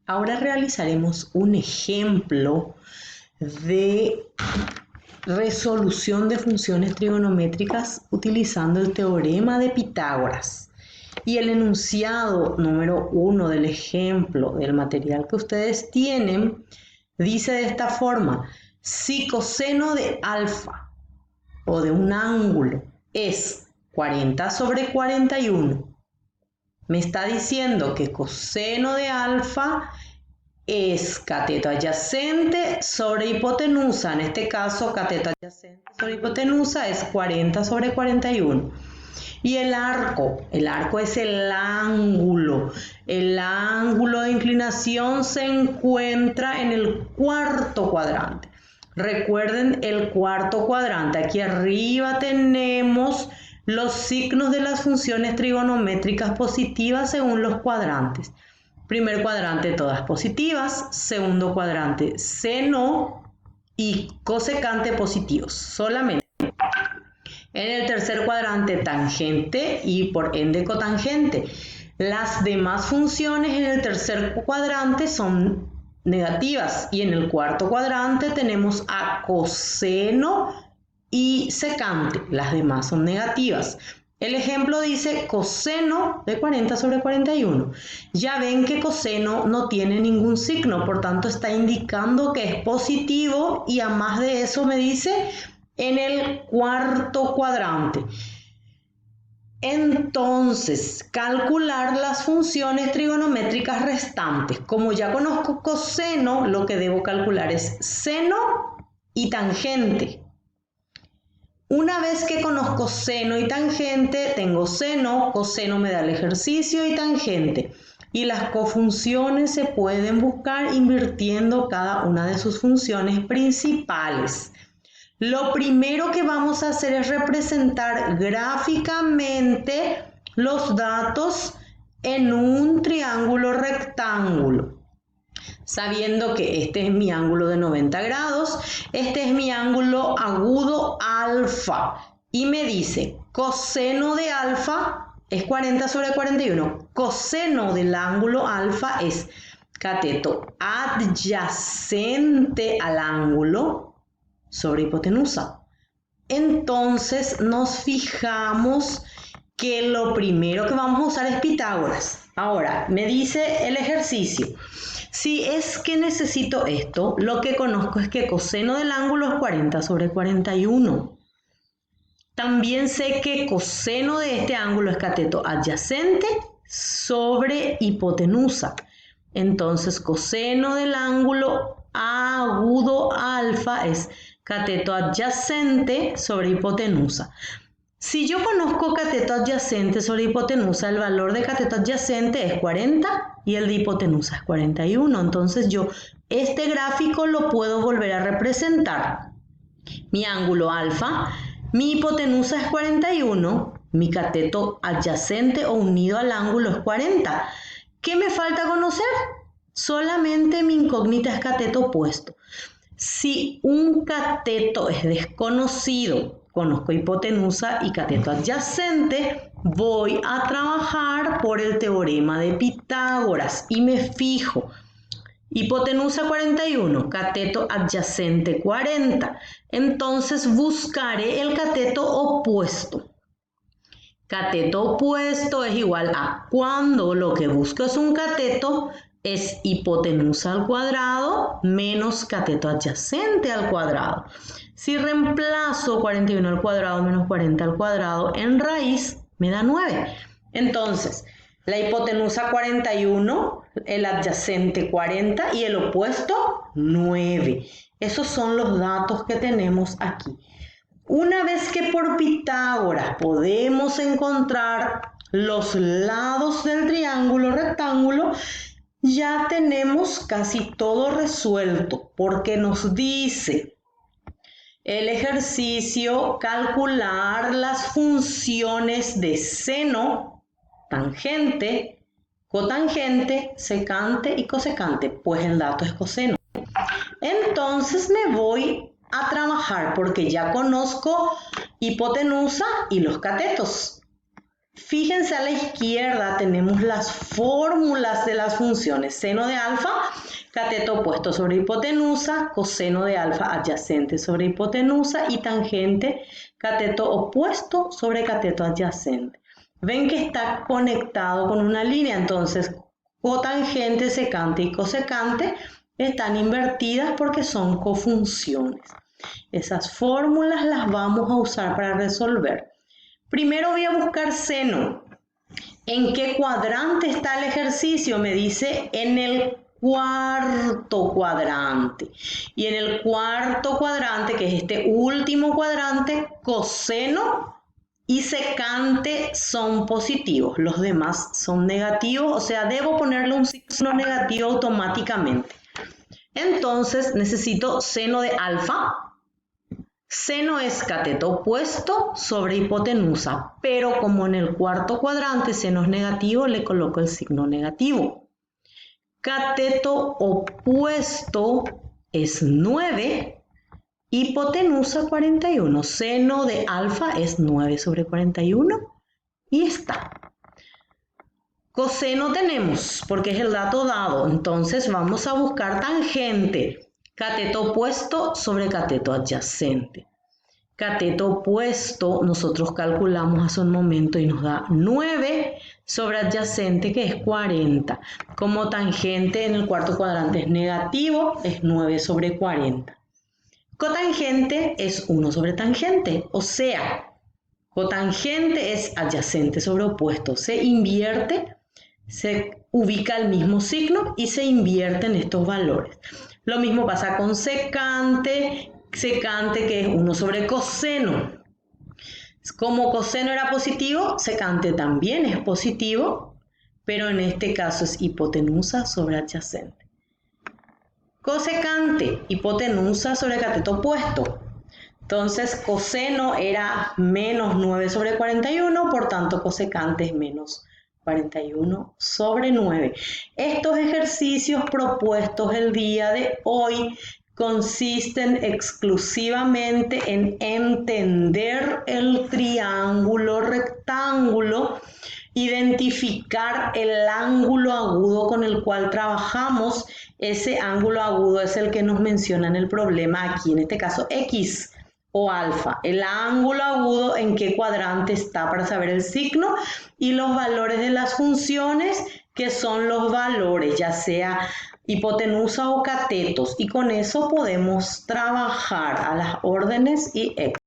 Ahora realizaremos un ejemplo de resolución de funciones trigonométricas utilizando el teorema de Pitágoras. Y el enunciado número 1 del ejemplo del material que ustedes tienen dice de esta forma: si coseno de alfa o de un ángulo es 40 sobre 41, me está diciendo que coseno de alfa es cateto adyacente sobre hipotenusa. En este caso, cateto adyacente sobre hipotenusa es 40 sobre 41. Y el arco es el ángulo. El ángulo de inclinación se encuentra en el cuarto cuadrante. Recuerden el cuarto cuadrante. Aquí arriba tenemos los signos de las funciones trigonométricas positivas según los cuadrantes. Primer cuadrante, todas positivas. Segundo cuadrante, seno y cosecante positivos, solamente. En el tercer cuadrante, tangente y por ende cotangente. Las demás funciones en el tercer cuadrante son negativas y en el cuarto cuadrante tenemos a coseno y secante. Las demás son negativas. El ejemplo dice coseno de 40 sobre 41. Ya ven que coseno no tiene ningún signo, por tanto está indicando que es positivo y a más de eso me dice en el cuarto cuadrante. Entonces, calcular las funciones trigonométricas restantes. Como ya conozco coseno, lo que debo calcular es seno y tangente. Una vez que conozco seno y tangente, tengo seno, coseno me da el ejercicio y tangente. Y las cofunciones se pueden buscar invirtiendo cada una de sus funciones principales. Lo primero que vamos a hacer es representar gráficamente los datos en un triángulo rectángulo. Sabiendo que este es mi ángulo de 90 grados, este es mi ángulo agudo alfa. Y me dice, coseno de alfa es 40 sobre 41. Coseno del ángulo alfa es cateto adyacente al ángulo sobre hipotenusa. Entonces nos fijamos que lo primero que vamos a usar es Pitágoras. Ahora, me dice el ejercicio. Si es que necesito esto, lo que conozco es que coseno del ángulo es 40 sobre 41. También sé que coseno de este ángulo es cateto adyacente sobre hipotenusa. Entonces, coseno del ángulo agudo alfa es cateto adyacente sobre hipotenusa. Si yo conozco cateto adyacente sobre hipotenusa, el valor de cateto adyacente es 40 y el de hipotenusa es 41. Entonces yo este gráfico lo puedo volver a representar. Mi ángulo alfa, mi hipotenusa es 41, mi cateto adyacente o unido al ángulo es 40. ¿Qué me falta conocer? Solamente mi incógnita es cateto opuesto. Si un cateto es desconocido, conozco hipotenusa y cateto adyacente, voy a trabajar por el teorema de Pitágoras y me fijo. Hipotenusa 41, cateto adyacente 40. Entonces buscaré el cateto opuesto. Cateto opuesto es igual a cuando lo que busco es un cateto, es hipotenusa al cuadrado menos cateto adyacente al cuadrado. Si reemplazo 41 al cuadrado menos 40 al cuadrado en raíz, me da 9. Entonces, la hipotenusa 41, el adyacente 40 y el opuesto 9. Esos son los datos que tenemos aquí. Una vez que por Pitágoras podemos encontrar los lados del triángulo rectángulo, ya tenemos casi todo resuelto, porque nos dice el ejercicio calcular las funciones de seno, tangente, cotangente, secante y cosecante, pues el dato es coseno. Entonces me voy a trabajar porque ya conozco hipotenusa y los catetos. Fíjense a la izquierda tenemos las fórmulas de las funciones. Seno de alfa, cateto opuesto sobre hipotenusa, coseno de alfa adyacente sobre hipotenusa y tangente cateto opuesto sobre cateto adyacente. Ven que está conectado con una línea, entonces cotangente, secante y cosecante están invertidas porque son cofunciones. Esas fórmulas las vamos a usar para resolver. Primero voy a buscar seno. ¿En qué cuadrante está el ejercicio? Me dice en el cuarto cuadrante. Y en el cuarto cuadrante, que es este último cuadrante, coseno y secante son positivos. Los demás son negativos, o sea, debo ponerle un signo negativo automáticamente. Entonces necesito seno de alfa. Seno es cateto opuesto sobre hipotenusa, pero como en el cuarto cuadrante seno es negativo, le coloco el signo negativo. Cateto opuesto es 9, hipotenusa 41. Seno de alfa es 9 sobre 41 y está. Coseno tenemos porque es el dato dado, entonces vamos a buscar tangente. Cateto opuesto sobre cateto adyacente. Cateto opuesto nosotros calculamos hace un momento y nos da 9 sobre adyacente, que es 40. Como tangente en el cuarto cuadrante es negativo, es 9 sobre 40. Cotangente es 1 sobre tangente, o sea, cotangente es adyacente sobre opuesto. Se invierte, se ubica el mismo signo y se invierten estos valores. Lo mismo pasa con secante, que es 1 sobre coseno. Como coseno era positivo, secante también es positivo, pero en este caso es hipotenusa sobre adyacente. Cosecante, hipotenusa sobre cateto opuesto. Entonces, coseno era menos 9 sobre 41, por tanto, cosecante es menos 41 sobre 9. Estos ejercicios propuestos el día de hoy consisten exclusivamente en entender el triángulo rectángulo, identificar el ángulo agudo con el cual trabajamos. Ese ángulo agudo es el que nos menciona en el problema aquí, en este caso X o alfa. El ángulo agudo en qué cuadrante está para saber el signo y los valores de las funciones, que son los valores, ya sea hipotenusa o catetos, y con eso podemos trabajar a las órdenes y